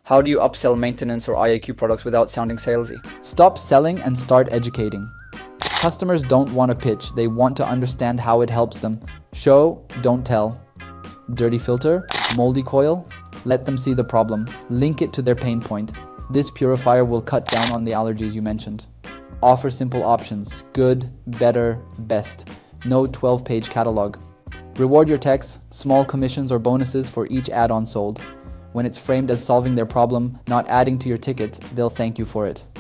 How do you upsell maintenance or IAQ products without sounding salesy? Stop selling and start educating. Customers don't want to pitch, they want to understand how it helps them. Show, don't tell. Dirty filter, moldy coil, let them see the problem. Link it to their pain point. This purifier will cut down on the allergies you mentioned. Offer simple options, good, better, best. No 12-page catalog. Reward your techs, small commissions or bonuses for each add-on sold. When it's framed as solving their problem, not adding to your ticket, they'll thank you for it.